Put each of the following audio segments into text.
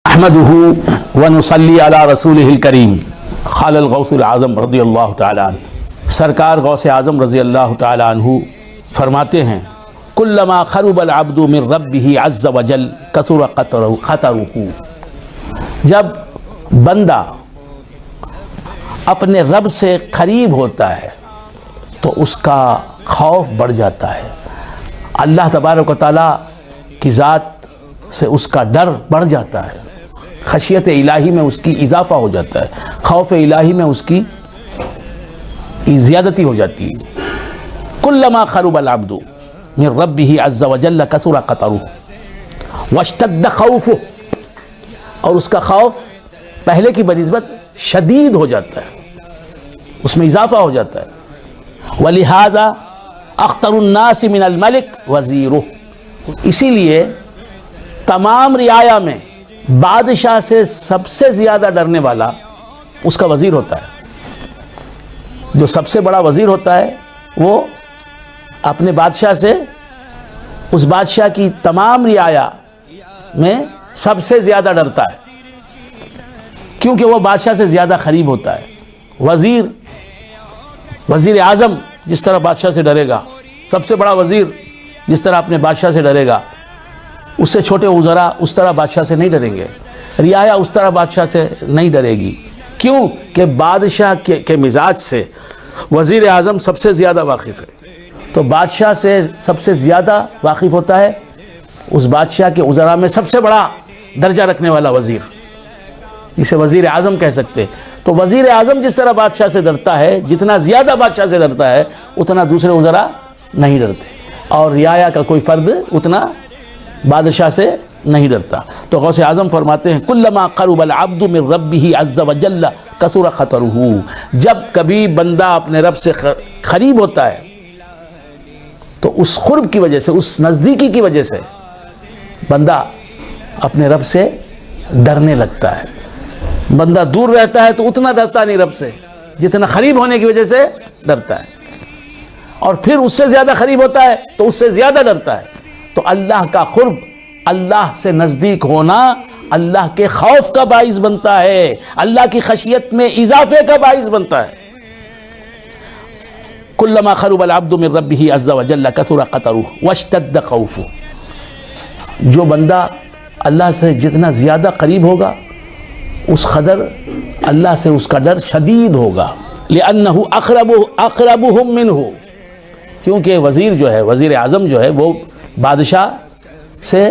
احمدہ ونصلی علی رسولہ الکریم قال الغوث العظم رضی اللہ تعالی عنہ، سرکار غوث اعظم رضی اللہ تعالی عنہ فرماتے ہیں کلما خرب العبد من ربہ عز وجل کثر خطرہ، جب بندہ اپنے رب سے قریب ہوتا ہے تو اس کا خوف بڑھ جاتا ہے، اللہ تبارک و تعالیٰ کی ذات سے اس کا ڈر بڑھ جاتا ہے، خشیت الہی میں اس کی اضافہ ہو جاتا ہے، خوف الہی میں اس کی زیادتی ہو جاتی ہے۔ کلما خرب العبد من ربہ عز وجل کثر خطرہ واشتد خوفہ، اور اس کا خوف پہلے کی بنسبت شدید ہو جاتا ہے، اس میں اضافہ ہو جاتا ہے۔ ولہذا اخطر الناس من الملک وزیرہ، اسی لیے تمام رعایا میں بادشاہ سے سب سے زیادہ ڈرنے والا اس کا وزیر ہوتا ہے۔ جو سب سے بڑا وزیر ہوتا ہے وہ اپنے بادشاہ سے، اس بادشاہ کی تمام رعایا میں سب سے زیادہ ڈرتا ہے، کیونکہ وہ بادشاہ سے زیادہ قریب ہوتا ہے۔ وزیر اعظم جس طرح بادشاہ سے ڈرے گا، سب سے بڑا وزیر جس طرح اپنے بادشاہ سے ڈرے گا، اس سے چھوٹے وزراء اس طرح بادشاہ سے نہیں ڈریں گے، رعایا اس طرح بادشاہ سے نہیں ڈرے گی، کیوں کہ بادشاہ کے مزاج سے وزیر اعظم سب سے زیادہ واقف ہے، تو بادشاہ سے سب سے زیادہ واقف ہوتا ہے، اس بادشاہ کے وزراء میں سب سے بڑا درجہ رکھنے والا وزیر، اسے وزیر اعظم کہہ سکتے۔ تو وزیر اعظم جس طرح بادشاہ سے ڈرتا ہے، جتنا زیادہ بادشاہ سے ڈرتا ہے اتنا دوسرے وزراء نہیں ڈرتے، اور رعایا کا کوئی فرد اتنا بادشاہ سے نہیں ڈرتا۔ تو غوث اعظم فرماتے ہیں کلما قرب العبد من ربہ عز وجل کثر خطرہ، جب کبھی بندہ اپنے رب سے قریب ہوتا ہے تو اس قرب کی وجہ سے، اس نزدیکی کی وجہ سے بندہ اپنے رب سے ڈرنے لگتا ہے۔ بندہ دور رہتا ہے تو اتنا ڈرتا نہیں رب سے جتنا قریب ہونے کی وجہ سے ڈرتا ہے، اور پھر اس سے زیادہ قریب ہوتا ہے تو اس سے زیادہ ڈرتا ہے۔ تو اللہ کا قرب، اللہ سے نزدیک ہونا اللہ کے خوف کا باعث بنتا ہے، اللہ کی خشیت میں اضافے کا باعث بنتا ہے۔ کلما خرب العبد من ربہ عز وجل کثر خطرہ واشتد خوفہ، جو بندہ اللہ سے جتنا زیادہ قریب ہوگا اس قدر اللہ سے اس کا ڈر شدید ہوگا، لأنہ اقربہم منہ، کیونکہ وزیر جو ہے، وزیر اعظم جو ہے، وہ بادشاہ سے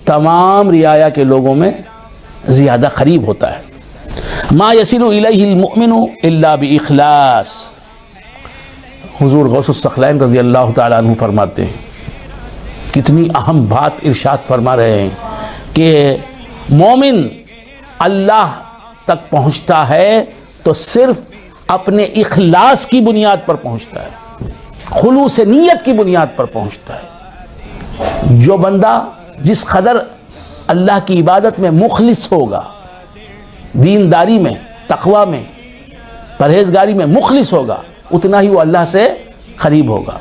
تمام رعایا کے لوگوں میں زیادہ قریب ہوتا ہے۔ ما یصل الیہ المؤمن الا باخلاص، حضور غوث الثقلین رضی اللہ تعالی عنہ فرماتے ہیں، کتنی اہم بات ارشاد فرما رہے ہیں کہ مومن اللہ تک پہنچتا ہے تو صرف اپنے اخلاص کی بنیاد پر پہنچتا ہے، خلوص نیت کی بنیاد پر پہنچتا ہے۔ جو بندہ جس قدر اللہ کی عبادت میں مخلص ہوگا، دینداری میں، تقوی میں، پرہیزگاری میں مخلص ہوگا، اتنا ہی وہ اللہ سے قریب ہوگا۔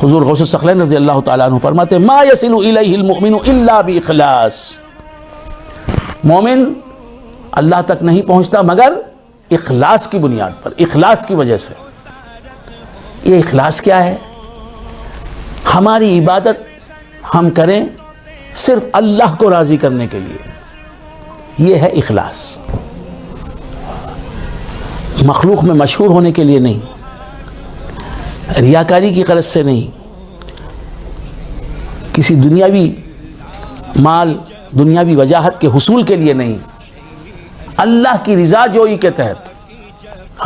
حضور غوث الثقلین رضی اللہ تعالیٰ عنہ فرماتے ہیں ما یصل الیہ المؤمن الا باخلاص، مومن اللہ تک نہیں پہنچتا مگر اخلاص کی بنیاد پر، اخلاص کی وجہ سے۔ یہ اخلاص کیا ہے؟ ہماری عبادت ہم کریں صرف اللہ کو راضی کرنے کے لیے، یہ ہے اخلاص، مخلوق میں مشہور ہونے کے لیے نہیں، ریاکاری کی غرض سے نہیں، کسی دنیاوی مال، دنیاوی وجاہت کے حصول کے لیے نہیں، اللہ کی رضا جوئی کے تحت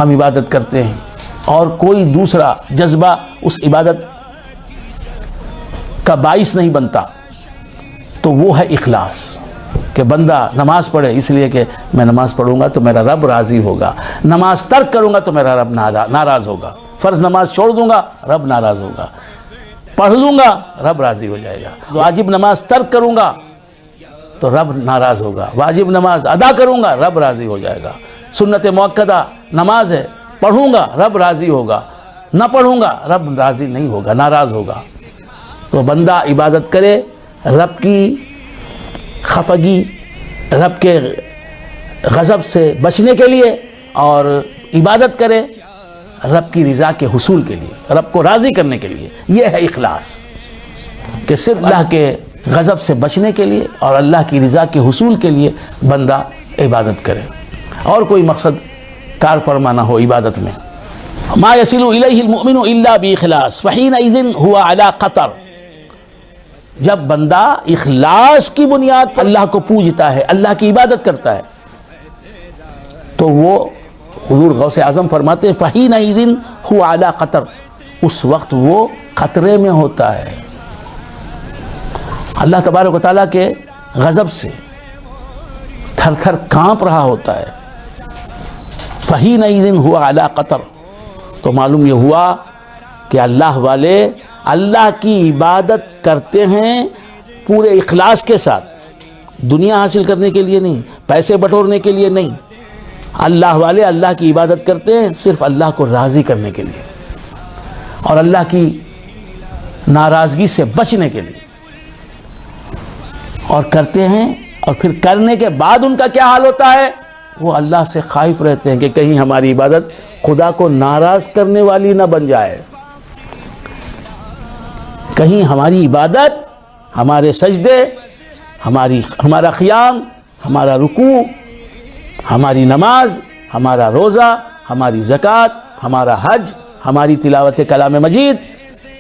ہم عبادت کرتے ہیں، اور کوئی دوسرا جذبہ اس عبادت کا باعث نہیں بنتا، تو وہ ہے اخلاص۔ کہ بندہ نماز پڑھے اس لیے کہ میں نماز پڑھوں گا تو میرا رب راضی ہوگا، نماز ترک کروں گا تو میرا رب ناراض ہوگا، فرض نماز چھوڑ دوں گا رب ناراض ہوگا، پڑھ لوں گا رب راضی ہو جائے گا، واجب نماز ترک کروں گا تو رب ناراض ہوگا، واجب نماز ادا کروں گا رب راضی ہو جائے گا، سنت موقدہ نماز ہے، پڑھوں گا رب راضی ہوگا، نہ پڑھوں گا رب راضی نہیں ہوگا، ناراض ہوگا۔ تو بندہ عبادت کرے رب کی خفگی رب کے غضب سے بچنے کے لیے اور عبادت کرے رب کی رضا کے حصول کے لیے، رب کو راضی کرنے کے لیے۔ یہ ہے اخلاص، کہ صرف اللہ کے غضب سے بچنے کے لیے اور اللہ کی رضا کے حصول کے لیے بندہ عبادت کرے، اور کوئی مقصد کار فرما نہ ہو عبادت میں۔ ما يصل الیہ المؤمن الا باخلاص فحینئذ هو علی خطر۔ جب بندہ اخلاص کی بنیاد پر اللہ کو پوجتا ہے، اللہ کی عبادت کرتا ہے، تو وہ حضور غوث اعظم فرماتے ہیں فحینئذ هو علی خطر، اس وقت وہ خطرے میں ہوتا ہے، اللہ تبارک و تعالیٰ کے غضب سے تھر تھر کانپ رہا ہوتا ہے۔ فحینئذ هو علی خطر، تو معلوم یہ ہوا کہ اللہ والے اللہ کی عبادت کرتے ہیں پورے اخلاص کے ساتھ، دنیا حاصل کرنے کے لیے نہیں، پیسے بٹورنے کے لیے نہیں، اللہ والے اللہ کی عبادت کرتے ہیں صرف اللہ کو راضی کرنے کے لیے اور اللہ کی ناراضگی سے بچنے کے لیے، اور کرتے ہیں، اور پھر کرنے کے بعد ان کا کیا حال ہوتا ہے؟ وہ اللہ سے خائف رہتے ہیں کہ کہیں ہماری عبادت خدا کو ناراض کرنے والی نہ بن جائے، کہیں ہماری عبادت، ہمارے سجدے، ہمارا قیام، ہمارا رکوع، ہماری نماز، ہمارا روزہ، ہماری زکوٰۃ، ہمارا حج، ہماری تلاوت کلام مجید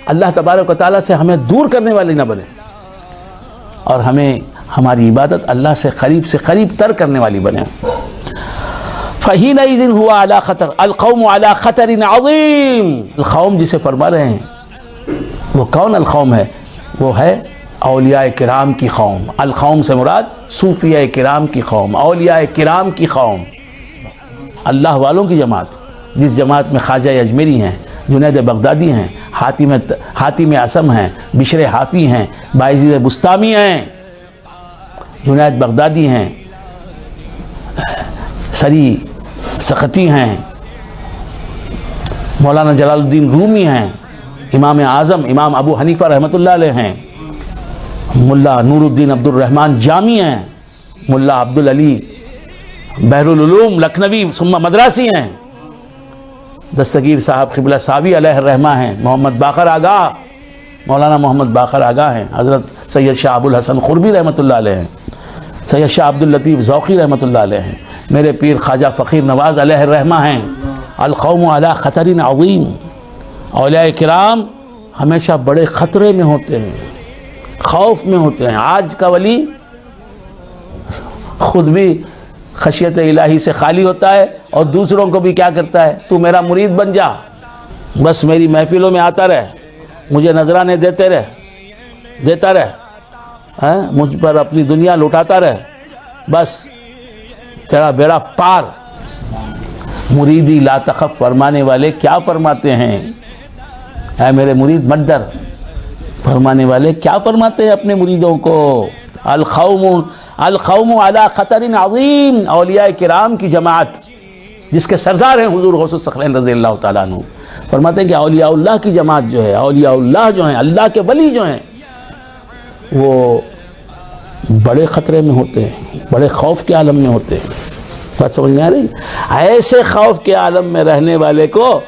اللہ تبارک و تعالیٰ سے ہمیں دور کرنے والی نہ بنے، اور ہمیں ہماری عبادت اللہ سے قریب تر کرنے والی بنے۔ فحینئذ هو علی خطر، القوم علی خطر عظیم۔ القوم جسے فرما رہے ہیں وہ کون القوم ہے؟ وہ ہے اولیاء کرام کی قوم۔ القوم سے مراد صوفیاء کرام کی قوم، اولیاء کرام کی قوم، اللہ والوں کی جماعت، جس جماعت میں خواجہ اجمیری ہیں، جنید بغدادی ہیں، حاتم اعصم ہیں، بشر حافی ہیں، بایزید بستامی ہیں، جنید بغدادی ہیں، سری سختی ہیں، مولانا جلال الدین رومی ہیں، امام اعظم امام ابو حنیفہ رحمۃ اللہ علیہ ہیں، ملا نور الدین عبد الرحمن جامی ہیں، ملا عبدالعلی بحر العلوم لکھنوی ثم مدراسی ہیں، دستگیر صاحب قبلہ صابی علیہ الرحمہ ہیں، محمد باقر آگاہ، مولانا محمد باقر آگاہ ہیں، حضرت سید شاہ ابو الحسن قربی رحمۃ اللہ علیہ ہیں، سید شاہ عبداللطیف ذوقی رحمۃ اللہ علیہ ہیں، میرے پیر خواجہ فقیر نواز علیہ الرحمہ ہیں۔ القوم علی خطر عظیم، اولیاء کرام ہمیشہ بڑے خطرے میں ہوتے ہیں، خوف میں ہوتے ہیں۔ آج کا ولی خود بھی خشیت الہی سے خالی ہوتا ہے اور دوسروں کو بھی کیا کرتا ہے؟ تو میرا مرید بن جا، بس میری محفلوں میں آتا رہ، مجھے نذرانے دیتا رہ، مجھ پر اپنی دنیا لٹاتا رہ، بس تیرا بیڑا پار۔ مریدی لا تخف فرمانے والے کیا فرماتے ہیں؟ اے میرے مرید مت ڈر فرمانے والے کیا فرماتے ہیں اپنے مریدوں کو؟ القوم علی خطر عظیم، اولیاء کرام کی جماعت جس کے سردار ہیں حضور غوث الثقلین رضی اللہ تعالیٰ عنہ، فرماتے ہیں کہ اولیاء اللہ کی جماعت جو ہے، اولیاء اللہ جو ہیں، اللہ کے ولی جو ہیں، وہ بڑے خطرے میں ہوتے ہیں، بڑے خوف کے عالم میں ہوتے ہیں۔ بات سمجھ میں آ رہی؟ ایسے خوف کے عالم میں رہنے والے کو،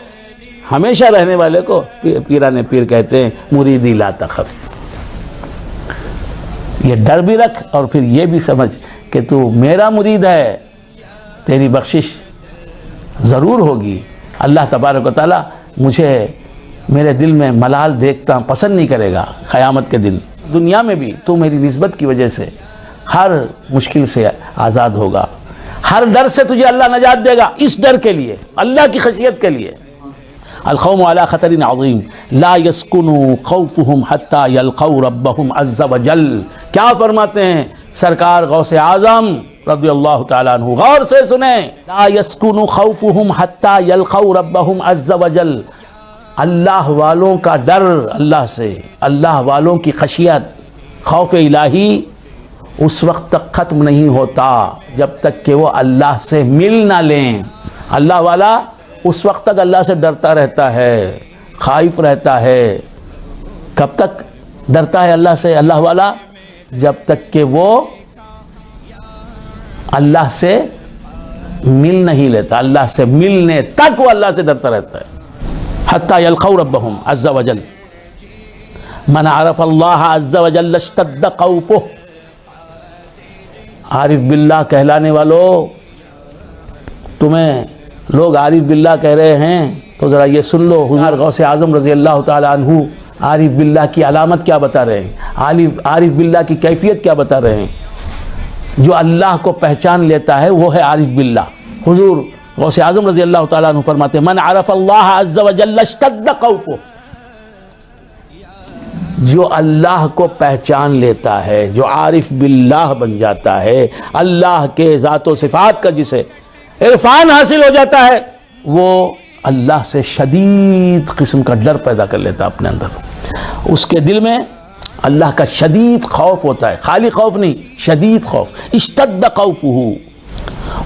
ہمیشہ رہنے والے کو پیران پیر کہتے ہیں مریدی لا تخف۔ یہ ڈر بھی رکھ اور پھر یہ بھی سمجھ کہ تو میرا مرید ہے، تیری بخشش ضرور ہوگی۔ اللہ تبارک و تعالیٰ مجھے میرے دل میں ملال دیکھتا پسند نہیں کرے گا قیامت کے دن۔ دنیا میں بھی تو میری نسبت کی وجہ سے ہر مشکل سے آزاد ہوگا، ہر ڈر سے تجھے اللہ نجات دے گا، اس ڈر کے لیے، اللہ کی خشیت کے لیے۔ القوم علی خطر عظیم لا يسكنوا خوفهم حتى يلقوا ربهم عز وجل۔ کیا فرماتے ہیں سرکار غوث اعظم رضی اللہ تعالیٰ عنہ؟ غور سے سنیں، لا يسكنوا خوفهم حتى يلقوا ربهم عز وجل۔ اللہ والوں کا ڈر اللہ سے، اللہ والوں کی خشیت، خوف الہی اس وقت تک ختم نہیں ہوتا جب تک کہ وہ اللہ سے مل نہ لیں۔ اللہ والا اس وقت تک اللہ سے ڈرتا رہتا ہے، خائف رہتا ہے۔ کب تک ڈرتا ہے اللہ سے اللہ والا؟ جب تک کہ وہ اللہ سے مل نہیں لیتا، اللہ سے ملنے تک وہ اللہ سے ڈرتا رہتا ہے. حتی یلقوا ربہم عز وجل. من عرف اللہ عز وجل اشتد خوفہ. عارف باللہ کہلانے والوں، تمہیں لوگ عارف باللہ کہہ رہے ہیں تو ذرا یہ سن لو، حضور غوث اعظم رضی اللہ تعالیٰ عنہ عارف باللہ کی علامت کیا بتا رہے ہیں، عارف باللہ کی کیفیت کیا بتا رہے ہیں. جو اللہ کو پہچان لیتا ہے وہ ہے عارف باللہ. حضور غوث اعظم رضی اللہ تعالیٰ عنہ فرماتے ہیں من عرف اللہ عز وجل اشتد خوفہ. جو اللہ کو پہچان لیتا ہے، جو عارف باللہ بن جاتا ہے، اللہ کے ذات و صفات کا جسے عرفان حاصل ہو جاتا ہے، وہ اللہ سے شدید قسم کا ڈر پیدا کر لیتا اپنے اندر. اس کے دل میں اللہ کا شدید خوف ہوتا ہے، خالی خوف نہیں، شدید خوف. اشتد خوفہ.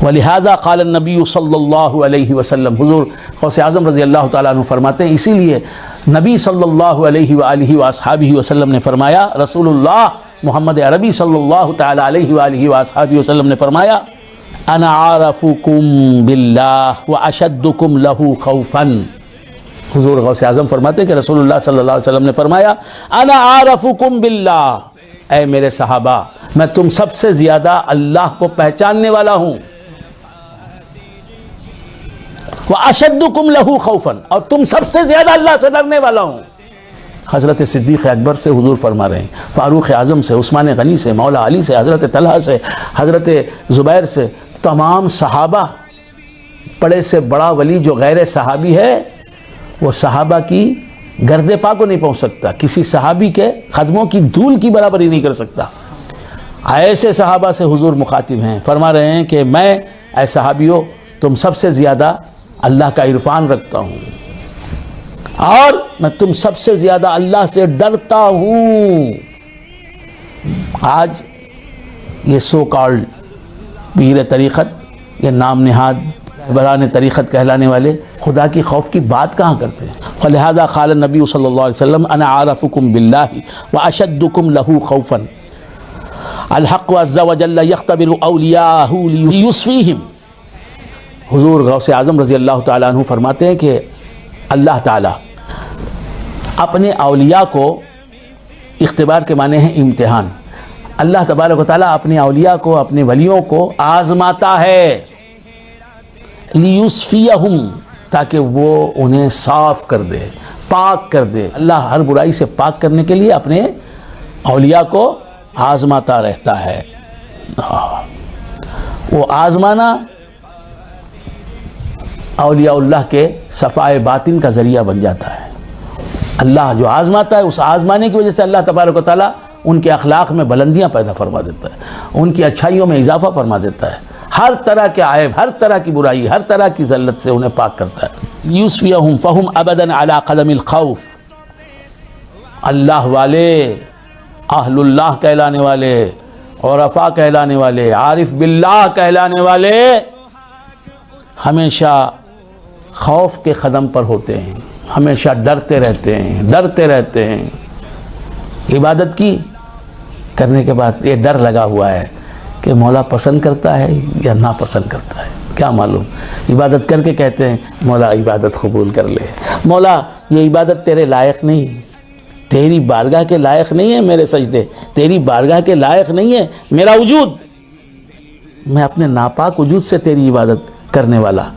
ولہذا قال النبی صلی اللہ علیہ وسلم. حضور غوث اعظم رضی اللہ تعالیٰ عنہ فرماتے ہیں اسی لیے نبی صلی اللہ علیہ وآلہ واصحابہ وسلم نے فرمایا، رسول اللہ محمد عربی صلی اللہ تعالیٰ علیہ وآلہ واصحابہ وسلم نے فرمایا انا عارفکم باللہ واشدکم لہ خوفا. حضور غوث اعظم فرماتے ہیں کہ رسول اللہ صلی اللہ علیہ وسلم نے فرمایا انا عارفکم باللہ، اے میرے صحابہ میں تم سب سے زیادہ اللہ کو پہچاننے والا ہوں. واشدکم لہ خوفا، اور تم سب سے زیادہ اللہ سے ڈرنے والا ہوں. حضرت صدیق اکبر سے حضور فرما رہے ہیں، فاروق اعظم سے، عثمان غنی سے، مولا علی سے، حضرت طلحہ سے، حضرت زبیر سے، تمام صحابہ. بڑے سے بڑا ولی جو غیر صحابی ہے وہ صحابہ کی گرد پا کو نہیں پہنچ سکتا، کسی صحابی کے قدموں کی دھول کی برابری نہیں کر سکتا. ایسے صحابہ سے حضور مخاطب ہیں، فرما رہے ہیں کہ میں اے صحابیوں تم سب سے زیادہ اللہ کا عرفان رکھتا ہوں اور میں تم سب سے زیادہ اللہ سے ڈرتا ہوں. آج یہ سو کالڈ پیر طریقت، یہ نام نہاد بران طریقت کہلانے والے خدا کی خوف کی بات کہاں کرتے ہیں. فلہذا قال النبی صلی اللہ علیہ وسلم انا عارفکم باللہ واشدکم لہ خوفا. الحق عز وجل یختبر اولیاءہ لیصفیہم. حضور غوث اعظم رضی اللہ تعالیٰ عنہ فرماتے ہیں کہ اللہ تعالیٰ اپنے اولیاء کو، اختبار کے معنی ہیں امتحان، اللہ تبارک و تعالیٰ اپنے اولیاء کو، اپنے ولیوں کو آزماتا ہے لیصفیہم، تاکہ وہ انہیں صاف کر دے، پاک کر دے. اللہ ہر برائی سے پاک کرنے کے لیے اپنے اولیاء کو آزماتا رہتا ہے. وہ آزمانا اولیاء اللہ کے صفائے باطن کا ذریعہ بن جاتا ہے. اللہ جو آزماتا ہے، اس آزمانے کی وجہ سے اللہ تبارک و تعالیٰ ان کے اخلاق میں بلندیاں پیدا فرما دیتا ہے، ان کی اچھائیوں میں اضافہ فرما دیتا ہے. ہر طرح کے عیب، ہر طرح کی برائی، ہر طرح کی ذلت سے انہیں پاک کرتا ہے. یصفیہم فہم ابدا علی قدم الخوف. اللہ والے، اہل اللہ کہلانے والے، عرفاء کہلانے والے، عارف باللہ کہلانے والے ہمیشہ خوف کے قدم پر ہوتے ہیں، ہمیشہ ڈرتے رہتے ہیں، ڈرتے رہتے ہیں. عبادت کی کرنے کے بعد یہ ڈر لگا ہوا ہے کہ مولا پسند کرتا ہے یا ناپسند کرتا ہے، کیا معلوم. عبادت کر کے کہتے ہیں مولا عبادت قبول کر لے، مولا یہ عبادت تیرے لائق نہیں، تیری بارگاہ کے لائق نہیں ہے میرے سجدے، تیری بارگاہ کے لائق نہیں ہے میرا وجود، میں اپنے ناپاک وجود سے تیری عبادت کرنے والا،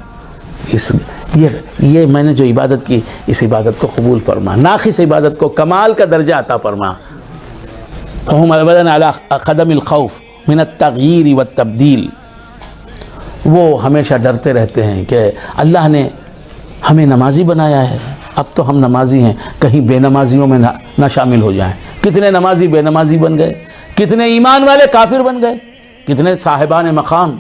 یہ میں نے جو عبادت کی اس عبادت کو قبول فرما، ناقص عبادت کو کمال کا درجہ عطا فرما. فہم ابدا علی قدم الخوف من التغییر والتبدیل. وہ ہمیشہ ڈرتے رہتے ہیں کہ اللہ نے ہمیں نمازی بنایا ہے، اب تو ہم نمازی ہیں، کہیں بے نمازیوں میں نہ شامل ہو جائیں. کتنے نمازی بے نمازی بن گئے، کتنے ایمان والے کافر بن گئے، کتنے صاحبان مقام،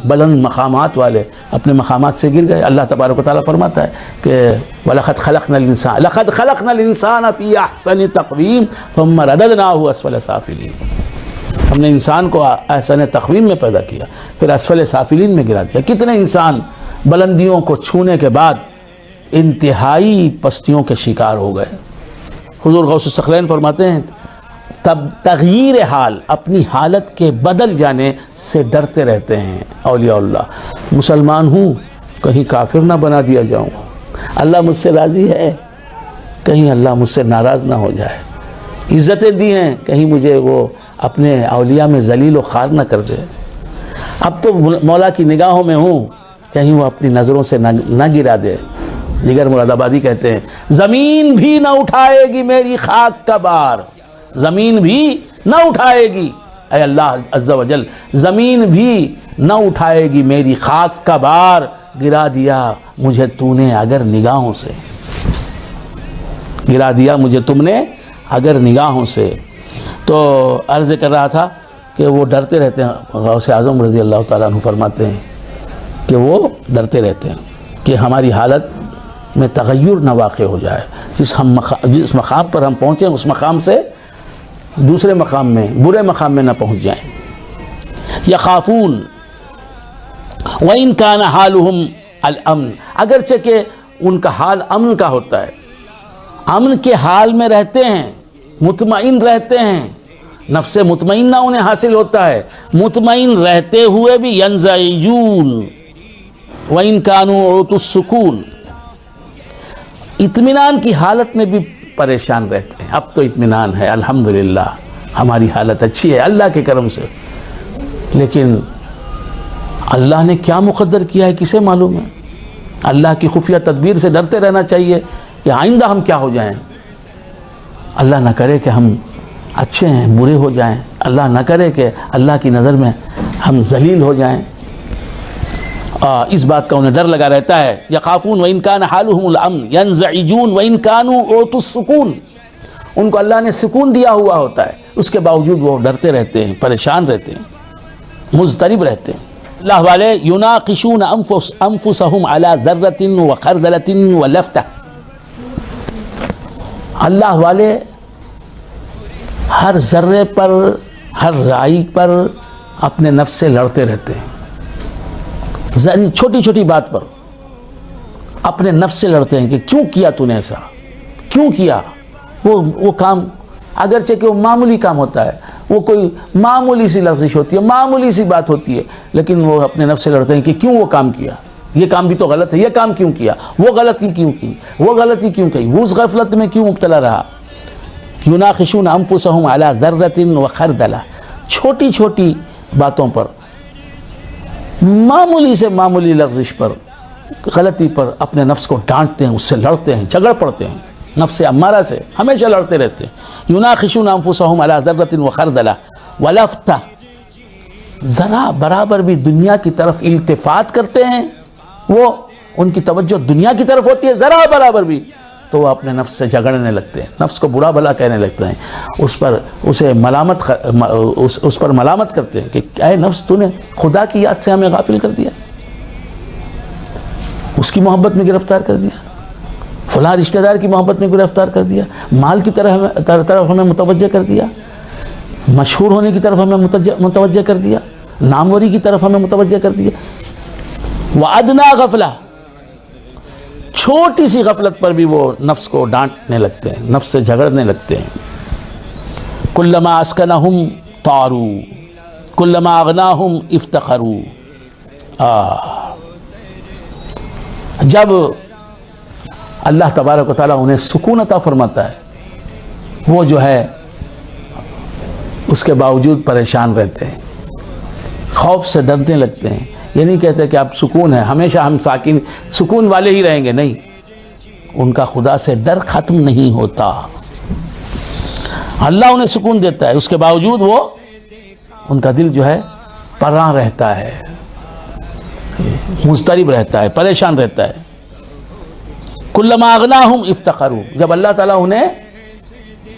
بلند مقامات والے اپنے مقامات سے گر گئے. اللہ تبارک و تعالیٰ فرماتا ہے کہ وَلَقَدْ خَلَقْنَا الْإِنسَانَ لَقَدْ خَلَقْنَا الْإِنسَانَ فِي أَحْسَنِ تَقْوِيمٍ ثُمَّ رَدَدْنَاهُ أَسْفَلَ سَافِلِينَ. ہم نے انسان کو احسن تقویم میں پیدا کیا، پھر اسفل سافلین میں گرا دیا. کتنے انسان بلندیوں کو چھونے کے بعد انتہائی پستیوں کے شکار ہو گئے. حضور غوث الثقلین فرماتے ہیں تغییر حال، اپنی حالت کے بدل جانے سے ڈرتے رہتے ہیں اولیاء اللہ۔ مسلمان ہوں کہیں کافر نہ بنا دیا جاؤں، اللہ مجھ سے راضی ہے کہیں اللہ مجھ سے ناراض نہ ہو جائے، عزتیں دی ہیں کہیں مجھے وہ اپنے اولیاء میں ذلیل و خوار نہ کر دے، اب تو مولا کی نگاہوں میں ہوں کہیں وہ اپنی نظروں سے نہ گرا دے۔ جگر مراد آبادی کہتے ہیں زمین بھی نہ اٹھائے گی میری خاک کا بار، زمین بھی نہ اٹھائے گی، اے اللہ عز و جل زمین بھی نہ اٹھائے گی میری خاک کا بار، گرا دیا مجھے تو نے اگر نگاہوں سے، گرا دیا مجھے تم نے اگر نگاہوں سے۔ تو عرض کر رہا تھا کہ وہ ڈرتے رہتے ہیں، غوث اعظم رضی اللہ تعالیٰ عنہ فرماتے ہیں کہ وہ ڈرتے رہتے ہیں کہ ہماری حالت میں تغیر نہ واقع ہو جائے، جس مقام پر ہم پہنچیں اس مقام سے دوسرے مقام میں، برے مقام میں نہ پہنچ جائیں۔ یخافون وَإِن كَانَ حَالُهُمْ الْأَمْنِ، اگرچہ کہ ان کا حال امن کا ہوتا ہے، امن کے حال میں رہتے ہیں، مطمئن رہتے ہیں، نفس مطمئنہ انہیں حاصل ہوتا ہے، مطمئن رہتے ہوئے بھی ينزعجون وَإِن كَانُوا عُوتُوا السُّكُونَ، اطمینان کی حالت میں بھی پریشان رہتے ہیں۔ اب تو اطمینان ہے الحمدللہ، ہماری حالت اچھی ہے اللہ کے کرم سے، لیکن اللہ نے کیا مقدر کیا ہے کسے معلوم ہے۔ اللہ کی خفیہ تدبیر سے ڈرتے رہنا چاہیے کہ آئندہ ہم کیا ہو جائیں، اللہ نہ کرے کہ ہم اچھے ہیں برے ہو جائیں، اللہ نہ کرے کہ اللہ کی نظر میں ہم ذلیل ہو جائیں۔ اس بات کا انہیں ڈر لگا رہتا ہے۔ یخافون وَإِن كَانَ حَالُهُمُ الْأَمْنِ يَنزَعِجُونَ وَإِن كَانُوا عُوتُوا السُّكُونَ، ان کو اللہ نے سکون دیا ہوا ہوتا ہے، اس کے باوجود وہ ڈرتے رہتے ہیں، پریشان رہتے ہیں، مضطرب رہتے ہیں۔ اللہ والے يُنَاقِشُونَ أَنفُسَهُمْ عَلَى ذَرَّةٍ وَخَرْدَلَةٍ وَلَفْتَةٍ، اللہ والے ہر ذرے پر، ہر رائی پر اپنے نفس سے لڑتے رہتے ہیں، چھوٹی چھوٹی بات پر اپنے نفس سے لڑتے ہیں کہ کیوں کیا تو نے ایسا، کیوں کیا وہ کام، اگرچہ کہ وہ معمولی کام ہوتا ہے، وہ کوئی معمولی سی لفظش ہوتی ہے، معمولی سی بات ہوتی ہے، لیکن وہ اپنے نفس سے لڑتے ہیں کہ کیوں وہ کام کیا، یہ کام بھی تو غلط ہے، یہ کام کیوں کیا، وہ غلطی کیوں کی، وہ غلطی کیوں کی، وہ اس غفلت میں کیوں مبتلا رہا۔ يُنَاقِشُونَ أَنفُسَهُمْ عَلَى ذَرَّةٍ وَخَرْدَلَةٍ، چھوٹی چھوٹی باتوں پر، معمولی سے معمولی لغزش پر، غلطی پر اپنے نفس کو ڈانٹتے ہیں، اس سے لڑتے ہیں، جھگڑ پڑتے ہیں، نفس امارہ سے ہمیشہ لڑتے رہتے ہیں۔ يُنَاقِشُونَ أَنفُسَهُمْ عَلَى ذَرَّةٍ وَخَرْدَلَةٍ وَلَفْتَةٍ، ذرا برابر بھی دنیا کی طرف التفات کرتے ہیں، وہ ان کی توجہ دنیا کی طرف ہوتی ہے ذرا برابر بھی، تو وہ اپنے نفس سے جھگڑنے لگتے ہیں، نفس کو برا بھلا کہنے لگتے ہیں، اس پر ملامت کرتے ہیں کہ اے نفس تو نے خدا کی یاد سے ہمیں غافل کر دیا، اس کی محبت میں گرفتار کر دیا، فلاں رشتہ دار کی محبت میں گرفتار کر دیا، مال کی طرف ہمیں متوجہ کر دیا، مشہور ہونے کی طرف ہمیں متوجہ کر دیا، ناموری کی طرف ہمیں متوجہ کر دیا۔ وَأَدْنَا غَفْلَةٍ، چھوٹی سی غفلت پر بھی وہ نفس کو ڈانٹنے لگتے ہیں، نفس سے جھگڑنے لگتے ہیں۔ كُلَّمَا أَسْكَنَهُمْ طَارُوا كُلَّمَا أَغْنَاهُمْ افْتَخَرُوا، جب اللہ تبارک و تعالیٰ انہیں سکون عطا فرماتا ہے، وہ جو ہے اس کے باوجود پریشان رہتے ہیں، خوف سے ڈرنے لگتے ہیں۔ یہ نہیں کہتے کہ اب سکون ہے ہمیشہ ہم ساکن سکون والے ہی رہیں گے، نہیں، ان کا خدا سے ڈر ختم نہیں ہوتا، اللہ انہیں سکون دیتا ہے، اس کے باوجود وہ ان کا دل جو ہے پراں رہتا ہے، مضطرب رہتا ہے، پریشان رہتا ہے۔ کلما اغناہم افتخروا، جب اللہ تعالیٰ انہیں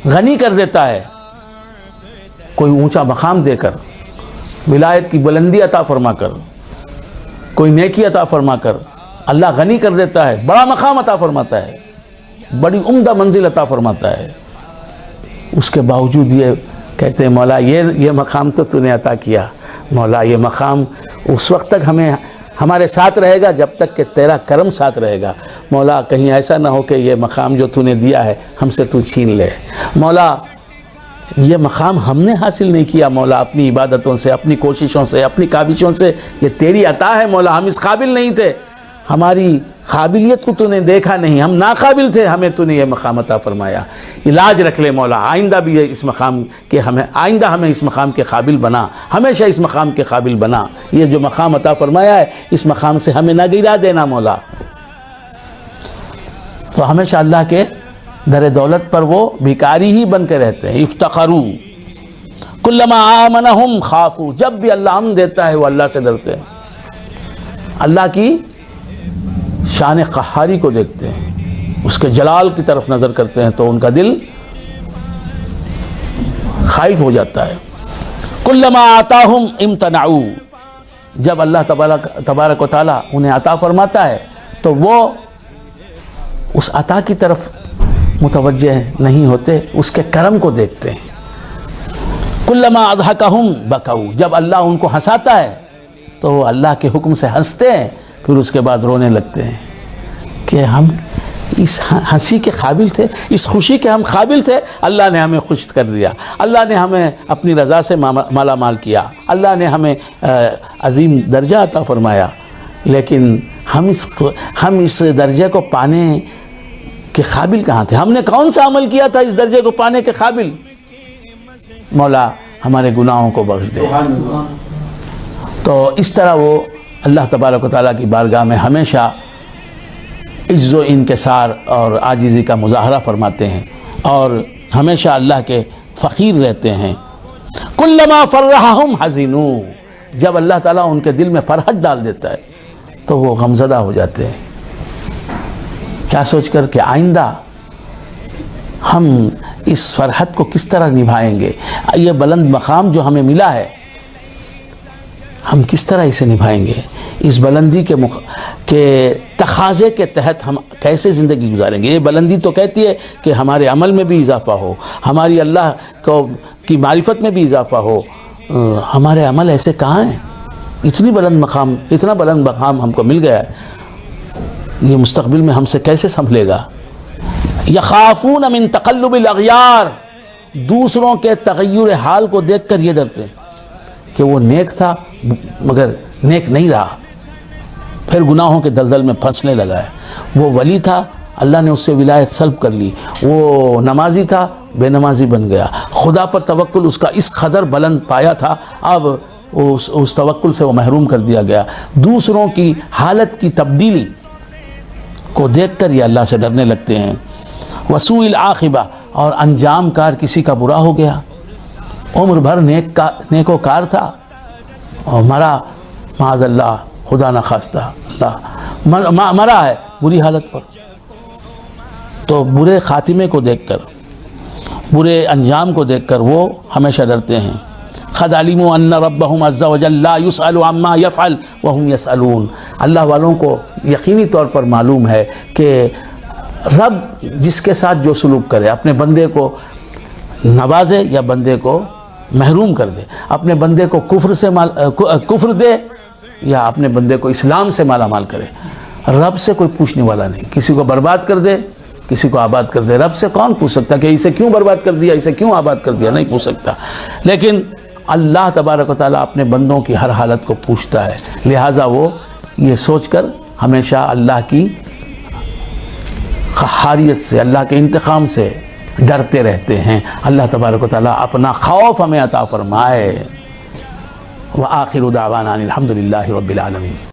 غنی کر دیتا ہے، کوئی اونچا مقام دے کر، ولایت کی بلندی عطا فرما کر، کوئی نیکی عطا فرما کر اللہ غنی کر دیتا ہے، بڑا مقام عطا فرماتا ہے، بڑی عمدہ منزل عطا فرماتا ہے، اس کے باوجود یہ کہتے ہیں مولا یہ مقام تو نے عطا کیا، مولا یہ مقام اس وقت تک ہمارے ساتھ رہے گا جب تک کہ تیرا کرم ساتھ رہے گا، مولا کہیں ایسا نہ ہو کہ یہ مقام جو تو نے دیا ہے ہم سے تو چھین لے، مولا یہ مقام ہم نے حاصل نہیں کیا مولا اپنی عبادتوں سے، اپنی کوششوں سے، اپنی کاوشوں سے، یہ تیری عطا ہے مولا، ہم اس قابل نہیں تھے، ہماری قابلیت کو تو نے دیکھا نہیں، ہم ناقابل تھے، ہمیں تو نے یہ مقام عطا فرمایا، علاج رکھ لے مولا، آئندہ بھی اس مقام کے آئندہ ہمیں اس مقام کے قابل بنا، ہمیشہ اس مقام کے قابل بنا، یہ جو مقام عطا فرمایا ہے اس مقام سے ہمیں نہ گرا دینا مولا۔ تو ہمیشہ اللہ کے در دولت پر وہ بھکاری ہی بن کے رہتے ہیں۔ افتخروا کلما آمنہم خافوا، جب بھی اللہ امن دیتا ہے وہ اللہ سے ڈرتے ہیں، اللہ کی شان قہاری کو دیکھتے ہیں، اس کے جلال کی طرف نظر کرتے ہیں تو ان کا دل خائف ہو جاتا ہے۔ کلما آتاہم امتنعوا، جب اللہ تبارک و تعالیٰ انہیں عطا فرماتا ہے تو وہ اس عطا کی طرف متوجہ نہیں ہوتے، اس کے کرم کو دیکھتے ہیں۔ کلما اضحکہم بکوا، جب اللہ ان کو ہنساتا ہے تو وہ اللہ کے حکم سے ہنستے ہیں، پھر اس کے بعد رونے لگتے ہیں کہ ہم اس ہنسی کے قابل تھے، اس خوشی کے ہم قابل تھے، اللہ نے ہمیں خوش کر دیا، اللہ نے ہمیں اپنی رضا سے مالا مال کیا، اللہ نے ہمیں عظیم درجہ عطا فرمایا، لیکن ہم اس درجے کو پانے کے قابل کہاں تھے؟ ہم نے کون سا عمل کیا تھا اس درجے کو پانے کے قابل؟ مولا ہمارے گناہوں کو بخش دے۔ تو اس طرح وہ اللہ تبارک و تعالیٰ کی بارگاہ میں ہمیشہ عجز و انکسار اور عاجزی کا مظاہرہ فرماتے ہیں اور ہمیشہ اللہ کے فقیر رہتے ہیں۔ کلما فرحہم حزنوا، جب اللہ تعالیٰ ان کے دل میں فرحت ڈال دیتا ہے تو وہ غمزدہ ہو جاتے ہیں، کیا سوچ کر کہ آئندہ ہم اس فرحت کو کس طرح نبھائیں گے، یہ بلند مقام جو ہمیں ملا ہے ہم کس طرح اسے نبھائیں گے، اس بلندی کے تقاضے کے تحت ہم کیسے زندگی گزاریں گے۔ یہ بلندی تو کہتی ہے کہ ہمارے عمل میں بھی اضافہ ہو، ہماری اللہ کی معرفت میں بھی اضافہ ہو، ہمارے عمل ایسے کہاں ہیں؟ اتنا بلند مقام ہم کو مل گیا ہے، یہ مستقبل میں ہم سے کیسے سنبھلے گا؟ یخافون من تقلب الاغیار، دوسروں کے تغیر حال کو دیکھ کر یہ ڈرتے ہیں کہ وہ نیک تھا مگر نیک نہیں رہا، پھر گناہوں کے دلدل میں پھنسنے لگا ہے، وہ ولی تھا اللہ نے اس سے ولایت سلب کر لی، وہ نمازی تھا بے نمازی بن گیا، خدا پر توکل اس کا اس قدر بلند پایا تھا، اب اس توکل سے وہ محروم کر دیا گیا۔ دوسروں کی حالت کی تبدیلی کو دیکھ کر یہ اللہ سے ڈرنے لگتے ہیں۔ وسوء العاقبہ، اور انجام کار کسی کا برا ہو گیا، عمر بھر نیک و کار تھا اور مرا معاذ اللہ خدا نخواستہ اللہ مرا ہے بری حالت پر، تو برے خاتمے کو دیکھ کر، برے انجام کو دیکھ کر وہ ہمیشہ ڈرتے ہیں۔ قد علموا ان ربهم عز وجل لا يسأل عما يفعل وهم يسألون، اللہ والوں کو یقینی طور پر معلوم ہے کہ رب جس کے ساتھ جو سلوک کرے، اپنے بندے کو نوازے یا بندے کو محروم کر دے، اپنے بندے کو کفر دے یا اپنے بندے کو اسلام سے مالا مال کرے، رب سے کوئی پوچھنے والا نہیں، کسی کو برباد کر دے کسی کو آباد کر دے، رب سے کون پوچھ سکتا کہ اسے کیوں برباد کر دیا، اسے کیوں آباد کر دیا، نہیں پوچھ سکتا، لیکن اللہ تبارک و تعالیٰ اپنے بندوں کی ہر حالت کو پوچھتا ہے، لہٰذا وہ یہ سوچ کر ہمیشہ اللہ کی قہاریت سے، اللہ کے انتقام سے ڈرتے رہتے ہیں۔ اللہ تبارک و تعالیٰ اپنا خوف ہمیں عطا فرمائے۔ وآخر دعوانا الحمدللہ رب العالمین۔